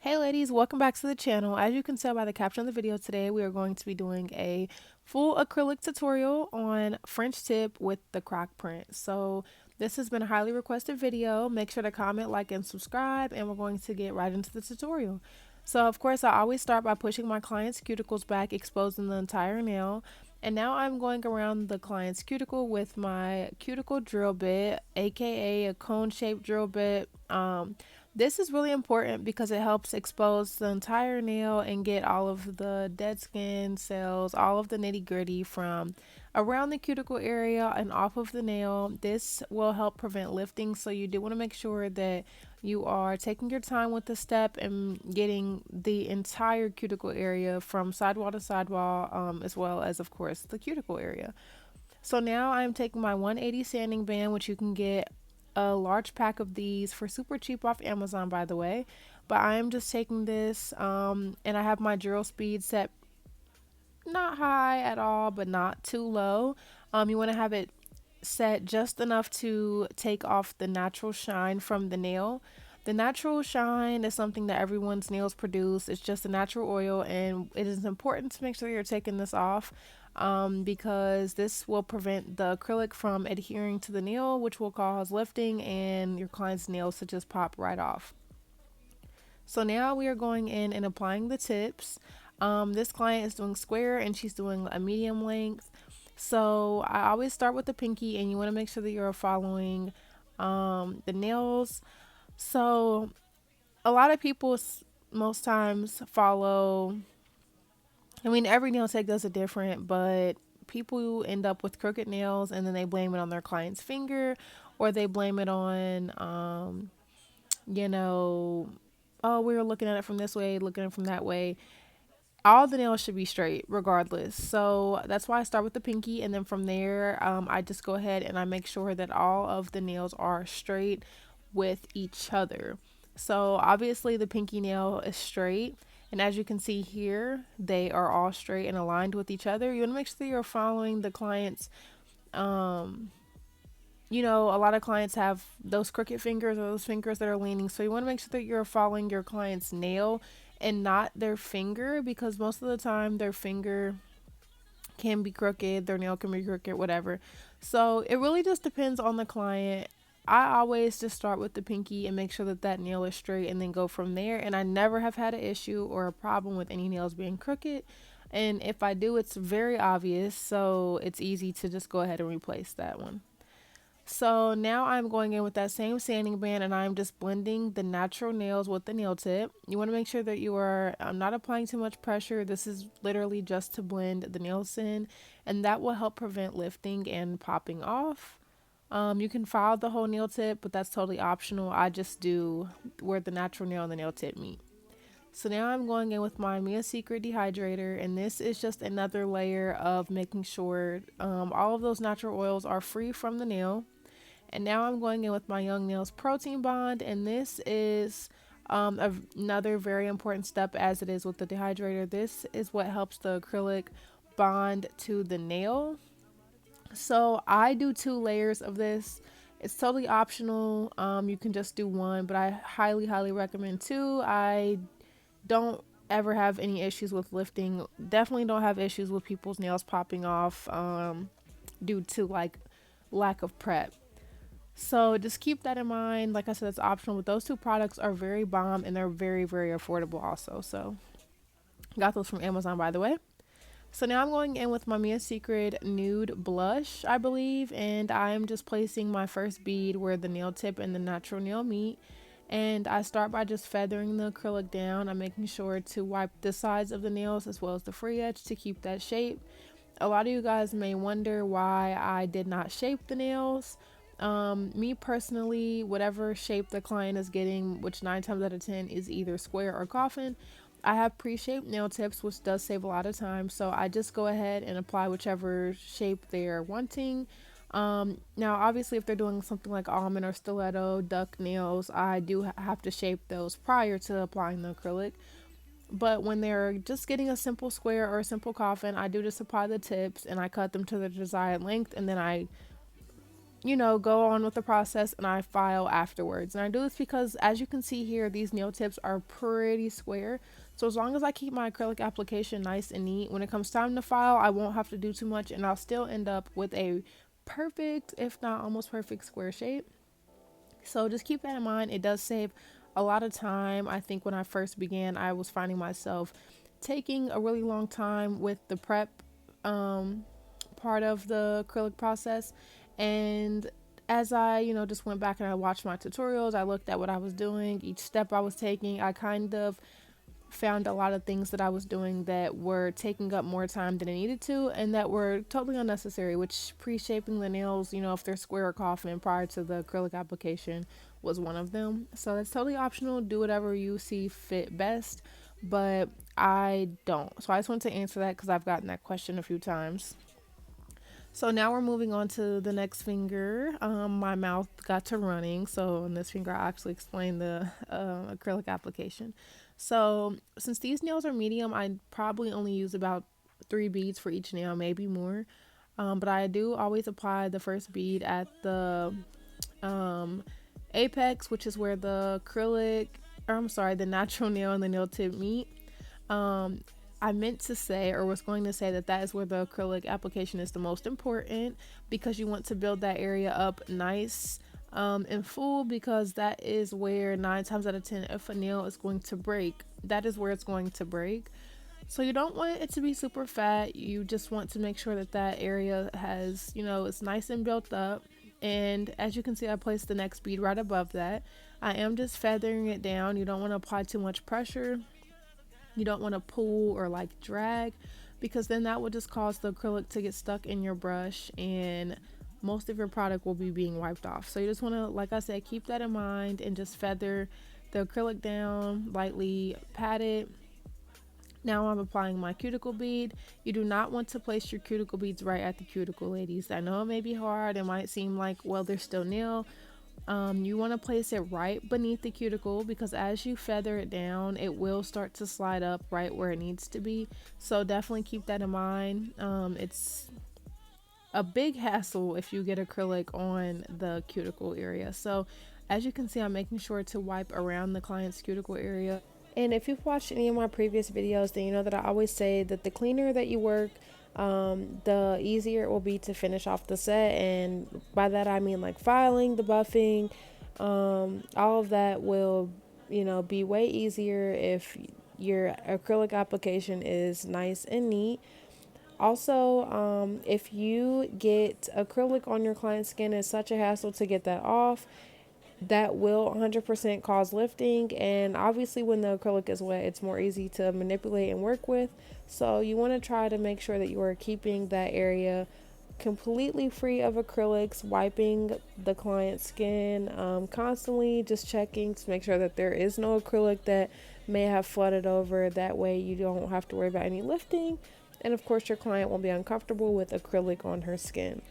Hey ladies, welcome back to the channel. As you can tell by the caption of the video today, we are going to be doing a full acrylic tutorial on French tip with the croc print. So this has been a highly requested video. Make sure to comment, like, and subscribe, and we're going to get right into the tutorial. So of course, I always start by pushing my client's cuticles back, exposing the entire nail. And now I'm going around the client's cuticle with my cuticle drill bit, aka a cone-shaped drill bit. This is really important because it helps expose the entire nail and get all of the dead skin cells, all of the nitty gritty from around the cuticle area and off of the nail. This will help prevent lifting, so you do want to make sure that you are taking your time with the step and getting the entire cuticle area from sidewall to sidewall, as well as, of course, the cuticle area. So now I'm taking my 180 sanding band, which you can get a large pack of these for super cheap off Amazon, by the way. But I am just taking this, and I have my drill speed set not high at all, but not too low. You want to have it set just enough to take off the natural shine from the nail. The natural shine is something that everyone's nails produce. It's just a natural oil, and it is important to make sure you're taking this off, because this will prevent the acrylic from adhering to the nail, which will cause lifting and your client's nails to just pop right off. So now we are going in and applying the tips. This client is doing square and she's doing a medium length. So I always start with the pinky, and you want to make sure that you're following the nails. So a lot of people most times follow, I mean, every nail tech does it different, but people end up with crooked nails and then they blame it on their client's finger, or they blame it on, you know, oh, we were looking at it from this way, looking at it from that way. All the nails should be straight regardless. So that's why I start with the pinky, and then from there, I just go ahead and I make sure that all of the nails are straight with each other. So obviously the pinky nail is straight, and as you can see here, they are all straight and aligned with each other. You want to make sure that you're following the client's, um a lot of clients have those crooked fingers or those fingers that are leaning. So you want to make sure that you're following your client's nail and not their finger, because most of the time their finger can be crooked, their nail can be crooked, whatever. So it really just depends on the client. I always just start with the pinky and make sure that that nail is straight and then go from there. And I never have had an issue or a problem with any nails being crooked. And if I do, it's very obvious. So it's easy to just go ahead and replace that one. So now I'm going in with that same sanding band, and I'm just blending the natural nails with the nail tip. You want to make sure that you are not applying too much pressure. This is literally just to blend the nails in, and that will help prevent lifting and popping off. You can file the whole nail tip, but that's totally optional. I just do where the natural nail and the nail tip meet. So now I'm going in with my Mia Secret dehydrator, and this is just another layer of making sure all of those natural oils are free from the nail. And now I'm going in with my Young Nails Protein Bond, and this is another very important step, as it is with the dehydrator. This is what helps the acrylic bond to the nail. So I do 2 layers of this. It's totally optional. You can just do one, but I highly, highly recommend 2. I don't ever have any issues with lifting. Definitely don't have issues with people's nails popping off due to like lack of prep. So just keep that in mind. Like I said, it's optional, but those 2 products are very bomb, and they're very, very affordable also. So got those from Amazon, by the way. So now I'm going in with my Mia Secret Nude Blush, I believe, and I am just placing my first bead where the nail tip and the natural nail meet. And I start by just feathering the acrylic down. I'm making sure to wipe the sides of the nails as well as the free edge to keep that shape. A lot of you guys may wonder why I did not shape the nails. Me personally, whatever shape the client is getting, which 9 times out of 10 is either square or coffin, I have pre-shaped nail tips, which does save a lot of time. So I just go ahead and apply whichever shape they're wanting. Now obviously if they're doing something like almond or stiletto, duck nails, I do have to shape those prior to applying the acrylic. But when they're just getting a simple square or a simple coffin, I do just apply the tips and I cut them to the desired length, and then I go on with the process and I file afterwards. And I do this because, as you can see here, these nail tips are pretty square. So as long as I keep my acrylic application nice and neat, when it comes time to file, I won't have to do too much and I'll still end up with a perfect, if not almost perfect, square shape. So just keep that in mind. It does save a lot of time. I think when I first began, I was finding myself taking a really long time with the prep um, part of the acrylic process. And as I, just went back and I watched my tutorials, I looked at what I was doing, each step I was taking, I kind of found a lot of things that I was doing that were taking up more time than it needed to and that were totally unnecessary, which pre-shaping the nails, if they're square or coffin prior to the acrylic application was one of them. So that's totally optional. Do whatever you see fit best, but I don't. So I just wanted to answer that because I've gotten that question a few times. So now we're moving on to the next finger. My mouth got to running. So on this finger, I actually explained the acrylic application. So since these nails are medium, I probably only use about 3 beads for each nail, maybe more. But I do always apply the first bead at the um, apex, which is where the acrylic, or I'm sorry, the natural nail and the nail tip meet. Um, I meant to say, or was going to say, that that is where the acrylic application is the most important because you want to build that area up nice and full, because that is where 9 times out of 10, if a nail is going to break, that is where it's going to break. So you don't want it to be super fat. You just want to make sure that that area has, it's nice and built up. And as you can see, I placed the next bead right above that. I am just feathering it down. You don't want to apply too much pressure. You don't want to pull or like drag, because then that will just cause the acrylic to get stuck in your brush and most of your product will be being wiped off. So you just want to, like I said, keep that in mind and just feather the acrylic down, lightly pat it. Now I'm applying my cuticle bead. You do not want to place your cuticle beads right at the cuticle, ladies. I know it may be hard. It might seem like, well, they're still nail. You want to place it right beneath the cuticle, because as you feather it down, it will start to slide up right where it needs to be. So definitely keep that in mind. It's a big hassle if you get acrylic on the cuticle area. So as you can see, I'm making sure to wipe around the client's cuticle area. And if you've watched any of my previous videos, then you know that I always say that the cleaner that you work, the easier it will be to finish off the set. And by that I mean like filing, the buffing, all of that will, be way easier if your acrylic application is nice and neat. Also, if you get acrylic on your client's skin, it's such a hassle to get that off. That will 100% cause lifting, and obviously when the acrylic is wet, it's more easy to manipulate and work with. So you want to try to make sure that you are keeping that area completely free of acrylics, wiping the client's skin constantly, just checking to make sure that there is no acrylic that may have flooded over. That way you don't have to worry about any lifting, and of course your client won't be uncomfortable with acrylic on her skin.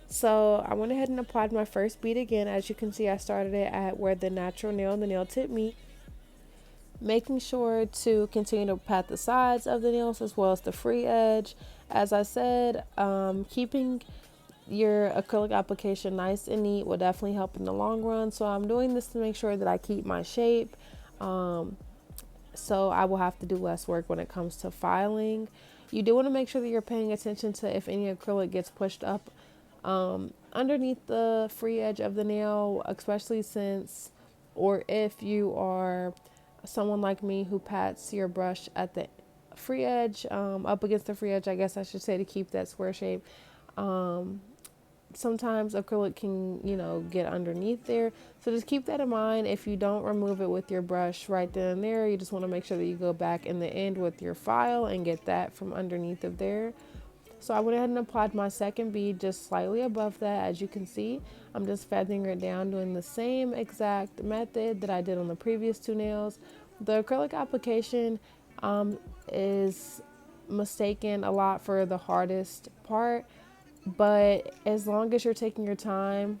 So I went ahead and applied my first bead again. As you can see, I started it at where the natural nail and the nail tip meet, making sure to continue to pat the sides of the nails as well as the free edge. As I said, keeping your acrylic application nice and neat will definitely help in the long run. So I'm doing this to make sure that I keep my shape. So I will have to do less work when it comes to filing. You do want to make sure that you're paying attention to if any acrylic gets pushed up underneath the free edge of the nail, especially since, or if you are someone like me who pats your brush at the free edge, up against the free edge, I guess I should say, to keep that square shape. Sometimes acrylic can, get underneath there. So just keep that in mind. If you don't remove it with your brush right then and there, you just want to make sure that you go back in the end with your file and get that from underneath of there. So I went ahead and applied my second bead just slightly above that. As you can see, I'm just feathering it down, doing the same exact method that I did on the previous 2 nails. The acrylic application is mistaken a lot for the hardest part, but as long as you're taking your time,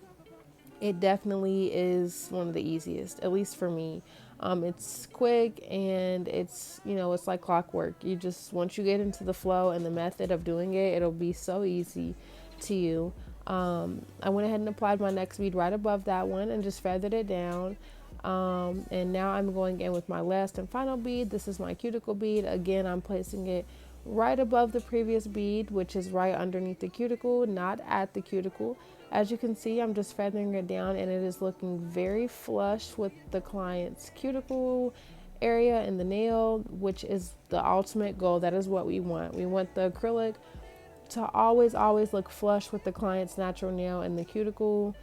it definitely is one of the easiest, at least for me. It's quick and it's like clockwork. You just, once you get into the flow and the method of doing it, it'll be so easy to you. I went ahead and applied my next bead right above that one and just feathered it down. And now I'm going in with my last and final bead. This is my cuticle bead. Again, I'm placing it right above the previous bead, which is right underneath the cuticle, not at the cuticle. As you can see, I'm just feathering it down and it is looking very flush with the client's cuticle area and the nail, which is the ultimate goal. That is what we want. We want the acrylic to always look flush with the client's natural nail and the cuticle.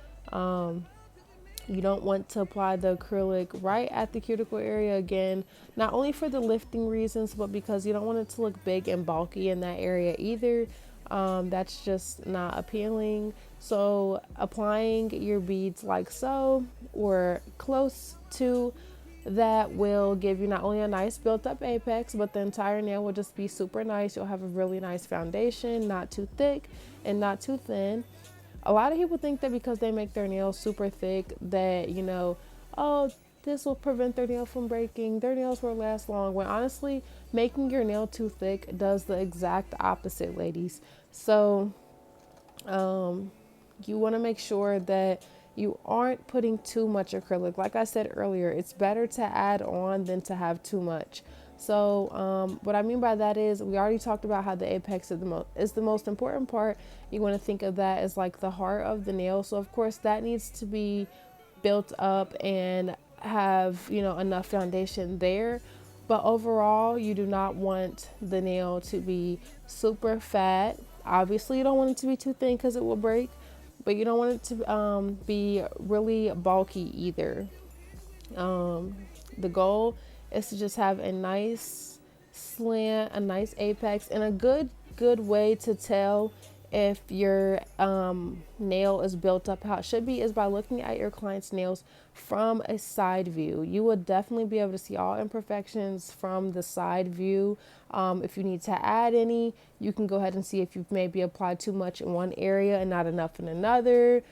You don't want to apply the acrylic right at the cuticle area, again, not only for the lifting reasons, but because you don't want it to look big and bulky in that area either. That's just not appealing. So applying your beads like so or close to that will give you not only a nice built up apex, but the entire nail will just be super nice. You'll have a really nice foundation, not too thick and not too thin. A lot of people think that because they make their nails super thick that, oh, this will prevent their nail from breaking. Their nails will last long. When honestly, making your nail too thick does the exact opposite, ladies. So, you want to make sure that you aren't putting too much acrylic. Like I said earlier, it's better to add on than to have too much. So what I mean by that is we already talked about how the apex is the most important part. You want to think of that as like the heart of the nail. So of course that needs to be built up and have, enough foundation there. But overall, you do not want the nail to be super fat. Obviously, you don't want it to be too thin because it will break, but you don't want it to be really bulky either. The goal is to just have a nice slant, a nice apex, and a good way to tell if your nail is built up how it should be is by looking at your client's nails from a side view. You will definitely be able to see all imperfections from the side view. If you need to add any, you can go ahead and see if you've maybe applied too much in one area and not enough in another.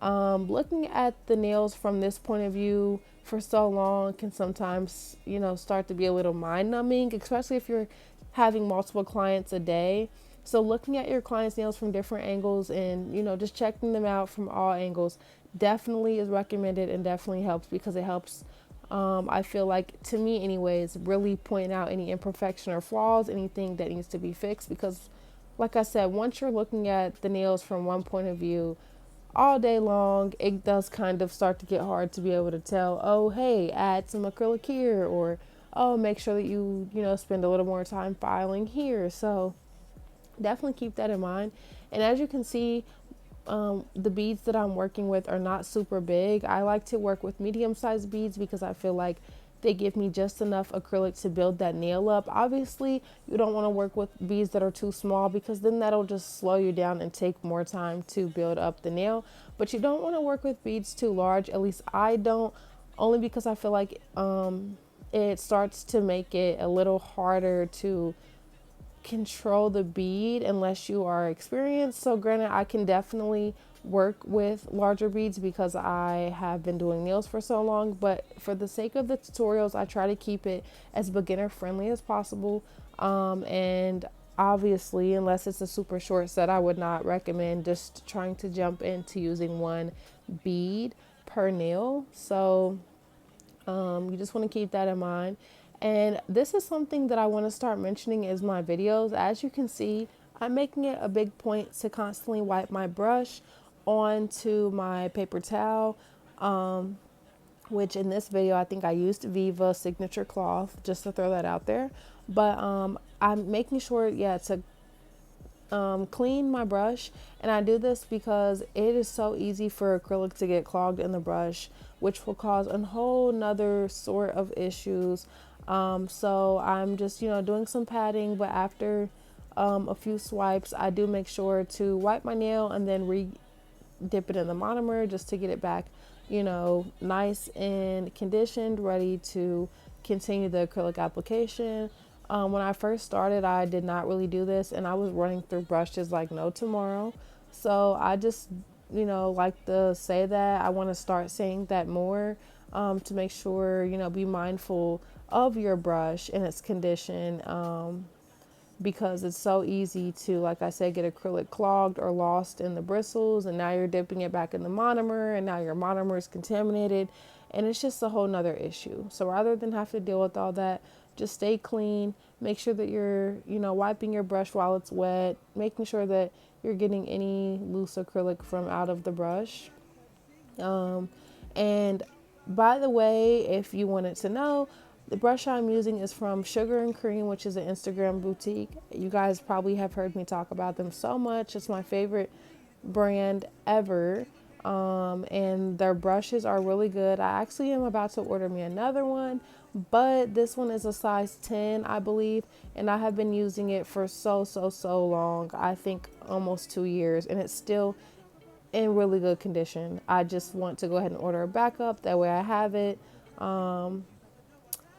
Looking at the nails from this point of view for so long can sometimes, start to be a little mind numbing, especially if you're having multiple clients a day. So looking at your clients' nails from different angles and, just checking them out from all angles definitely is recommended and definitely helps because it helps, I feel like, to me anyways, really point out any imperfection or flaws, anything that needs to be fixed. Because like I said, once you're looking at the nails from one point of view all day long, it does kind of start to get hard to be able to tell, oh, hey, add some acrylic here, or, oh, make sure that you, spend a little more time filing here. So definitely keep that in mind. And as you can see, the beads that I'm working with are not super big. I like to work with medium-sized beads because I feel like they give me just enough acrylic to build that nail up. Obviously, you don't want to work with beads that are too small because then that'll just slow you down and take more time to build up the nail. But you don't want to work with beads too large. At least I don't, only because I feel like it starts to make it a little harder to control the bead unless you are experienced. So granted, I can definitely work with larger beads because I have been doing nails for so long, but for the sake of the tutorials, I try to keep it as beginner friendly as possible. And obviously, unless it's a super short set, I would not recommend just trying to jump into using one bead per nail. So you just want to keep that in mind. And this is something that I want to start mentioning is my videos. As you can see, I'm making it a big point to constantly wipe my brush onto my paper towel, which in this video, I think I used Viva Signature Cloth, just to throw that out there. But I'm making sure, to clean my brush, and I do this because it is so easy for acrylic to get clogged in the brush, which will cause a whole nother sort of issues. So I'm just doing some padding, but after a few swipes, I do make sure to wipe my nail and then dip it in the monomer just to get it back nice and conditioned, ready to continue the acrylic application. When I first started, I did not really do this, and I was running through brushes like no tomorrow. So I just, like to say that I want to start saying that more, to make sure, be mindful of your brush and its condition. because it's so easy to, like I said, get acrylic clogged or lost in the bristles, and now you're dipping it back in the monomer, and now your monomer is contaminated, and it's just a whole nother issue. So rather than have to deal with all that, just stay clean. Make sure that you're, wiping your brush while it's wet, making sure that you're getting any loose acrylic from out of the brush. And by the way, if you wanted to know, the brush I'm using is from Sugar and Cream, which is an Instagram boutique. You guys probably have heard me talk about them so much. It's my favorite brand ever. And their brushes are really good. I actually am about to order me another one, but this one is a size 10, I believe, and I have been using it for so long. I think almost 2 years, and it's still in really good condition. I just want to go ahead and order a backup. That way I have it.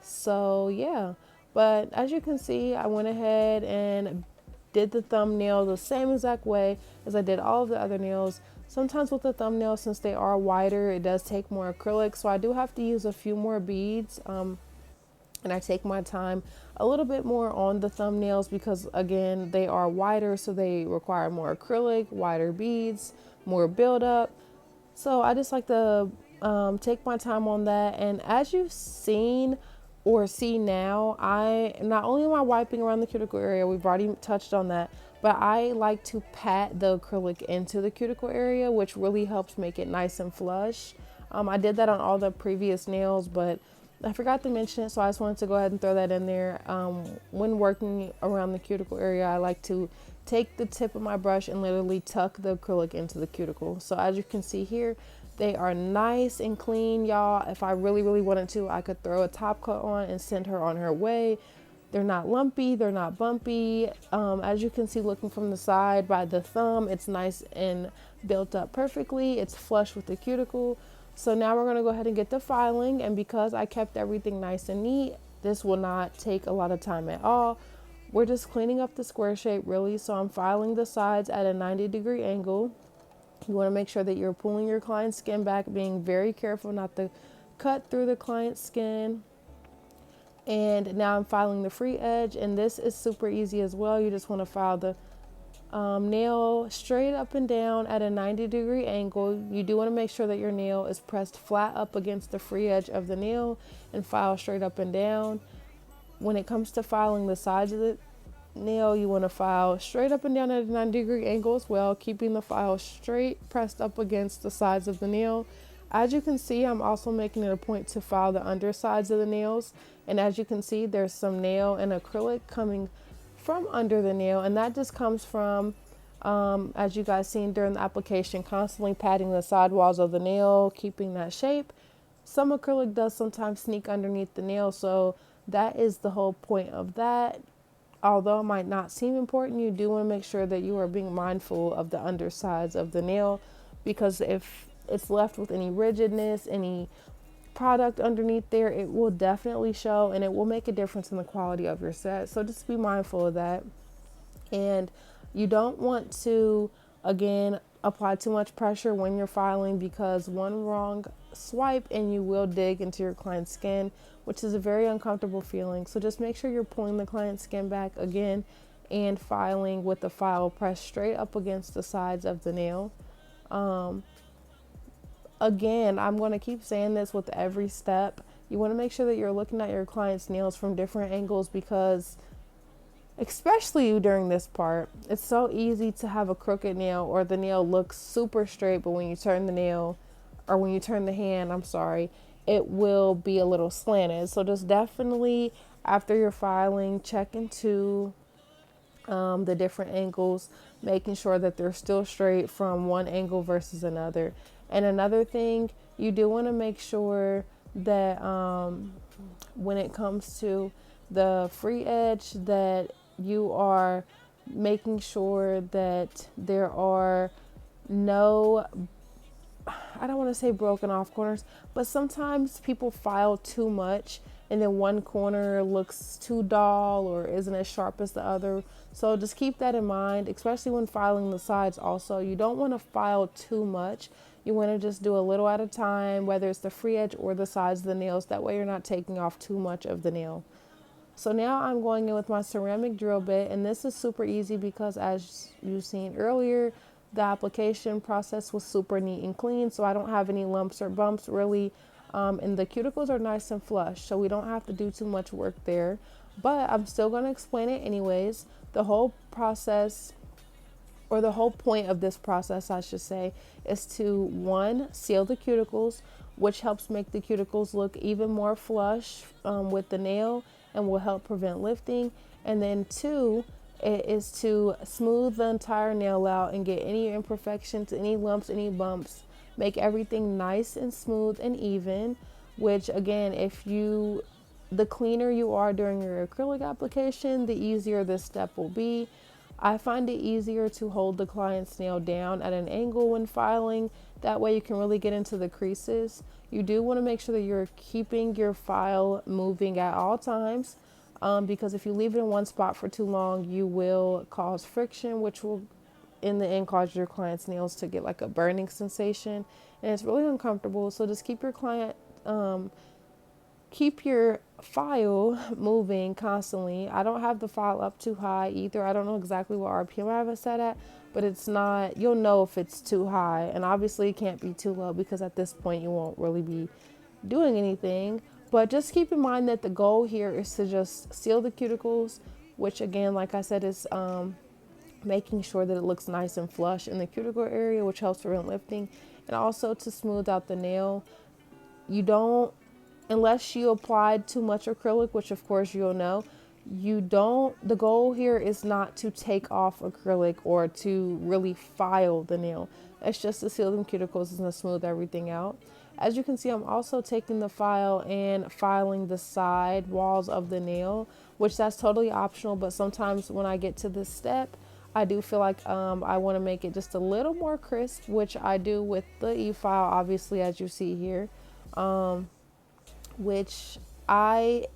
So yeah, but as you can see, I went ahead and did the thumbnail the same exact way as I did all of the other nails. Sometimes with the thumbnail, since they are wider, it does take more acrylic, so I do have to use a few more beads. And I take my time a little bit more on the thumbnails because, again, they are wider, so they require more acrylic, wider beads, more buildup. So I just like to take my time on that. And as you've seen or see now, I not only am I wiping around the cuticle area, we've already touched on that, but I like to pat the acrylic into the cuticle area, which really helps make it nice and flush. I did that on all the previous nails, but I forgot to mention it, so I just wanted to go ahead and throw that in there. When working around the cuticle area, I like to take the tip of my brush and literally tuck the acrylic into the cuticle. So as you can see here, they are nice and clean, y'all. If I really wanted to, I could throw a top coat on and send her on her way. They're not lumpy, they're not bumpy. As you can see, looking from the side by the thumb, it's nice and built up perfectly. It's flush with the cuticle. So now we're going to go ahead and get the filing, and because I kept everything nice and neat, this will not take a lot of time at all. We're just cleaning up the square shape really, so I'm filing the sides at a 90-degree angle. You want to make sure that you're pulling your client's skin back, being very careful not to cut through the client's skin. And now I'm filing the free edge, and this is super easy as well. You just want to file the nail straight up and down at a 90-degree angle. You do want to make sure that your nail is pressed flat up against the free edge of the nail and file straight up and down. When it comes to filing the sides of the nail, you want to file straight up and down at a 90-degree angle as well, keeping the file straight pressed up against the sides of the nail. As you can see, I'm also making it a point to file the undersides of the nails, and as you can see, there's some nail and acrylic coming from under the nail, and that just comes from, as you guys seen during the application, constantly patting the side walls of the nail, keeping that shape. Some acrylic does sometimes sneak underneath the nail, so that is the whole point of that. Although it might not seem important, you do want to make sure that you are being mindful of the undersides of the nail, because if it's left with any rigidness, any product underneath there, it will definitely show, and it will make a difference in the quality of your set. So just be mindful of that. And you don't want to, again, apply too much pressure when you're filing, because one wrong swipe and you will dig into your client's skin, which is a very uncomfortable feeling. So just make sure you're pulling the client's skin back again and filing with the file pressed straight up against the sides of the nail. Again, I'm going to keep saying this with every step. You want to make sure that you're looking at your client's nails from different angles, because especially during this part, it's so easy to have a crooked nail, or the nail looks super straight, but when you turn the nail, or when you turn the hand, I'm sorry, it will be a little slanted. So just definitely, after you're filing, check into the different angles, making sure that they're still straight from one angle versus another. And another thing, you do want to make sure that when it comes to the free edge, that you are making sure that there are no, I don't want to say broken off corners, but sometimes people file too much and then one corner looks too dull or isn't as sharp as the other. So just keep that in mind, especially when filing the sides also. You don't want to file too much. You want to just do a little at a time, whether it's the free edge or the sides of the nails. That way you're not taking off too much of the nail. So now I'm going in with my ceramic drill bit, and this is super easy because as you've seen earlier, the application process was super neat and clean, so I don't have any lumps or bumps really, and the cuticles are nice and flush, so we don't have to do too much work there. But I'm still going to explain it anyways. The whole process, or the whole point of this process, I should say, is to one, seal the cuticles, which helps make the cuticles look even more flush with the nail and will help prevent lifting. And then two, it is to smooth the entire nail out and get any imperfections, any lumps, any bumps, make everything nice and smooth and even, which again, the cleaner you are during your acrylic application, the easier this step will be. I find it easier to hold the client's nail down at an angle when filing. That way you can really get into the creases. You do want to make sure that you're keeping your file moving at all times, because if you leave it in one spot for too long, you will cause friction, which will in the end cause your client's nails to get like a burning sensation, and it's really uncomfortable. So just keep your file moving constantly. I don't have the file up too high either. I don't know exactly what RPM I have it set at, but it's not, you'll know if it's too high, and obviously it can't be too low because at this point you won't really be doing anything. But just keep in mind that the goal here is to just seal the cuticles, which again, like I said, is making sure that it looks nice and flush in the cuticle area, which helps prevent lifting, and also to smooth out the nail. You don't, unless you applied too much acrylic, which of course you'll know, the goal here is not to take off acrylic or to really file the nail. It's just to seal them cuticles and to smooth everything out. As you can see, I'm also taking the file and filing the side walls of the nail, which that's totally optional, but sometimes when I get to this step, I do feel like I want to make it just a little more crisp, which I do with the e-file, obviously, as you see here. Which I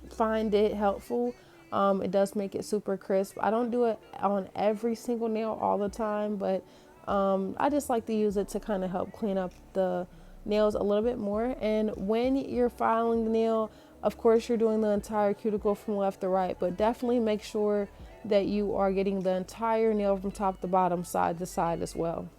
find it helpful. It does make it super crisp. I don't do it on every single nail all the time, but I just like to use it to kind of help clean up the nails a little bit more. And when you're filing the nail, of course, you're doing the entire cuticle from left to right, but definitely make sure that you are getting the entire nail from top to bottom, side to side as well.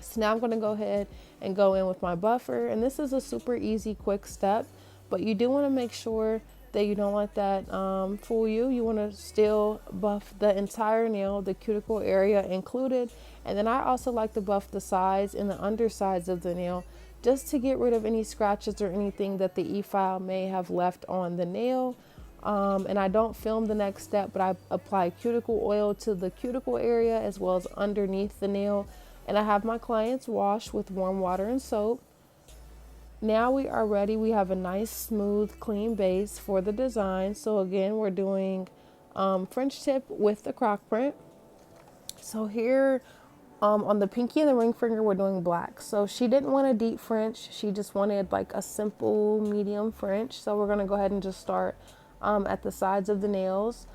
So now I'm going to go ahead and go in with my buffer, and this is a super easy, quick step, but you do want to make sure that you don't let that fool you. You want to still buff the entire nail, the cuticle area included, and then I also like to buff the sides and the undersides of the nail just to get rid of any scratches or anything that the e-file may have left on the nail. And I don't film the next step, but I apply cuticle oil to the cuticle area as well as underneath the nail. And I have my clients wash with warm water and soap. Now we are ready. We have a nice, smooth, clean base for the design. So again, we're doing French tip with the croc print. So here on the pinky and the ring finger, we're doing black. So she didn't want a deep French. She just wanted like a simple medium French. So we're going to go ahead and just start at the sides of the nails.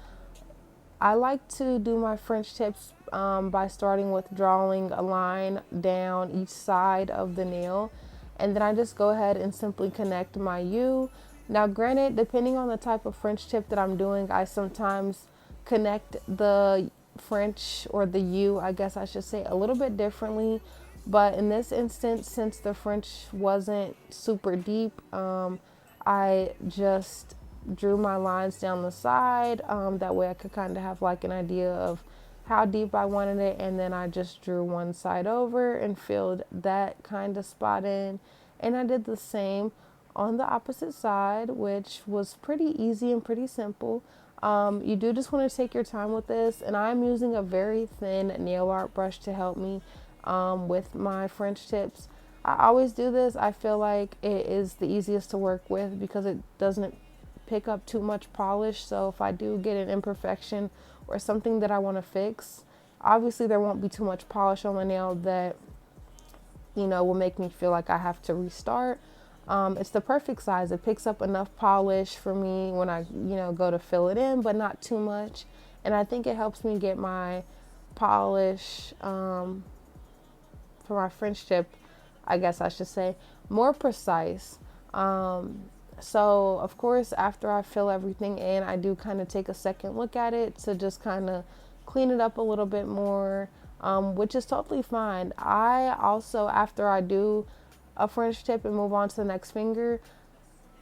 I like to do my French tips by starting with drawing a line down each side of the nail, and then I just go ahead and simply connect my U. Now granted, depending on the type of French tip that I'm doing, I sometimes connect the French, or the U, I guess I should say, a little bit differently. But in this instance, since the French wasn't super deep, I just drew my lines down the side. That way I could kind of have like an idea of how deep I wanted it, and then I just drew one side over and filled that kind of spot in, and I did the same on the opposite side, which was pretty easy and pretty simple. You do just want to take your time with this, and I'm using a very thin nail art brush to help me with my French tips. I always do this. I feel like it is the easiest to work with because it doesn't pick up too much polish. So if I do get an imperfection or something that I want to fix, obviously there won't be too much polish on the nail that, you know, will make me feel like I have to restart. It's the perfect size. It picks up enough polish for me when I, go to fill it in, but not too much. And I think it helps me get my polish for my French tip, I guess I should say, more precise. So of course, after I fill everything in, I do kind of take a second look at it to just kind of clean it up a little bit more, which is totally fine. I also, after I do a French tip and move on to the next finger,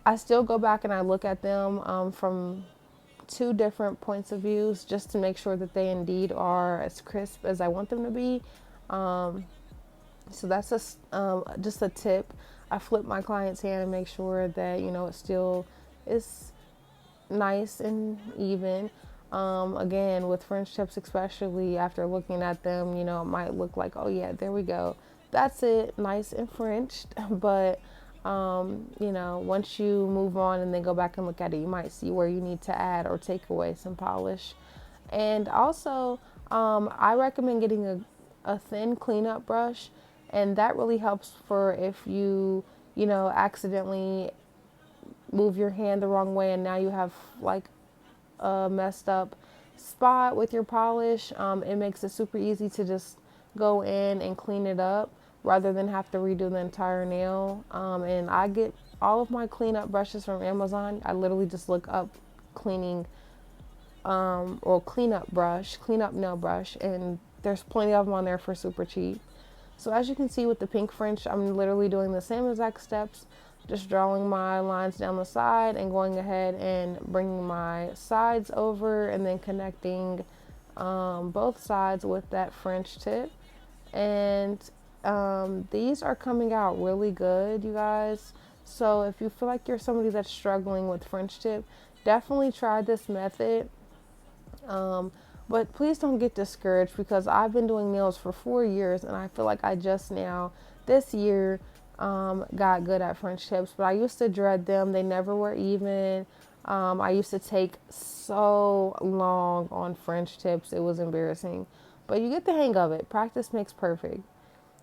I still go back and I look at them from two different points of views just to make sure that they indeed are as crisp as I want them to be. So that's just a tip. I flip my client's hand and make sure that it still is nice and even. Again, with French tips, especially after looking at them, it might look like, oh yeah, there we go, that's it, nice and Frenched. But once you move on and then go back and look at it, you might see where you need to add or take away some polish. And also, I recommend getting a thin cleanup brush, and that really helps for if you accidentally move your hand the wrong way and now you have like a messed up spot with your polish. It makes it super easy to just go in and clean it up rather than have to redo the entire nail. And I get all of my cleanup brushes from Amazon. I literally just look up cleaning or cleanup nail brush, and there's plenty of them on there for super cheap. So as you can see with the pink French, I'm literally doing the same exact steps, just drawing my lines down the side and going ahead and bringing my sides over and then connecting both sides with that French tip. And these are coming out really good, you guys. So if you feel like you're somebody that's struggling with French tip, definitely try this method. But please don't get discouraged, because I've been doing nails for 4 years and I feel like I just now, this year, got good at French tips. But I used to dread them. They never were even. I used to take so long on French tips. It was embarrassing. But you get the hang of it. Practice makes perfect.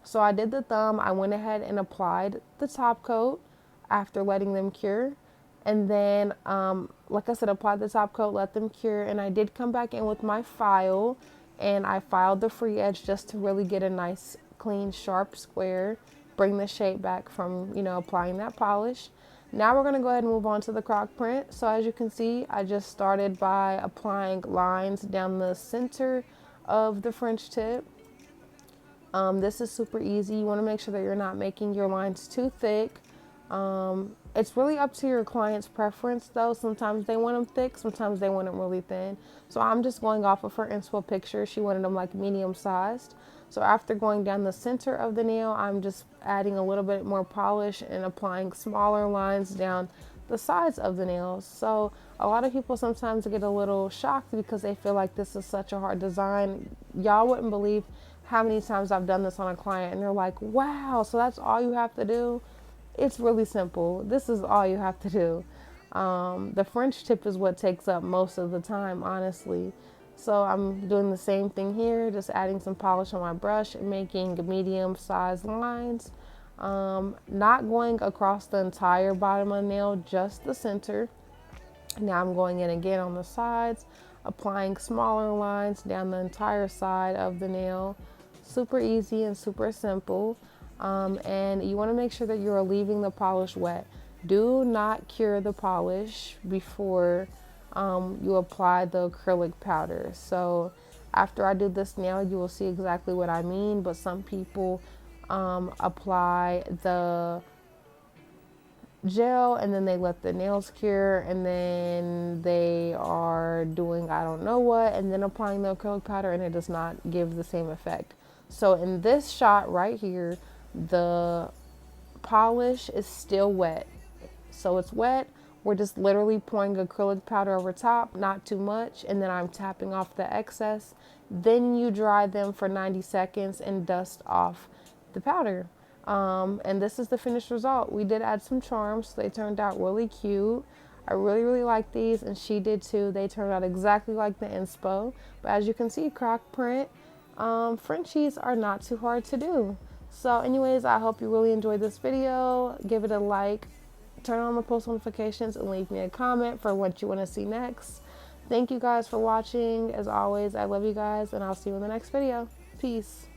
So I did the thumb. I went ahead and applied the top coat after letting them cure. And then, like I said, applied the top coat, let them cure. And I did come back in with my file, and I filed the free edge just to really get a nice, clean, sharp square. Bring the shape back from, applying that polish. Now we're going to go ahead and move on to the croc print. So as you can see, I just started by applying lines down the center of the French tip. This is super easy. You want to make sure that you're not making your lines too thick. It's really up to your client's preference though. Sometimes they want them thick, sometimes they want them really thin. So I'm just going off of her inspo picture. She wanted them like medium sized. So after going down the center of the nail, I'm just adding a little bit more polish and applying smaller lines down the sides of the nails. So a lot of people sometimes get a little shocked because they feel like this is such a hard design. Y'all wouldn't believe how many times I've done this on a client and they're like, wow, so that's all you have to do? It's really simple. This is all you have to do. The French tip is what takes up most of the time, honestly. So I'm doing the same thing here, just adding some polish on my brush and making medium-sized lines. Not going across the entire bottom of the nail, just the center. Now I'm going in again on the sides, applying smaller lines down the entire side of the nail. Super easy and super simple. And you want to make sure that you are leaving the polish wet. Do not cure the polish before you apply the acrylic powder. So after I do this nail, you will see exactly what I mean. But some people apply the gel and then they let the nails cure, and then they are doing I don't know what and then applying the acrylic powder, and it does not give the same effect. So in this shot right here, the polish is still wet. So it's wet. We're just literally pouring acrylic powder over top, not too much, and then I'm tapping off the excess. Then you dry them for 90 seconds and dust off the powder. And this is the finished result. We did add some charms, so they turned out really cute. I really, really like these, and she did too. They turned out exactly like the inspo. But as you can see, croc print Frenchies are not too hard to do. So anyways, I hope you really enjoyed this video. Give it a like, turn on the post notifications, and leave me a comment for what you want to see next. Thank you guys for watching. As always, I love you guys, and I'll see you in the next video. Peace.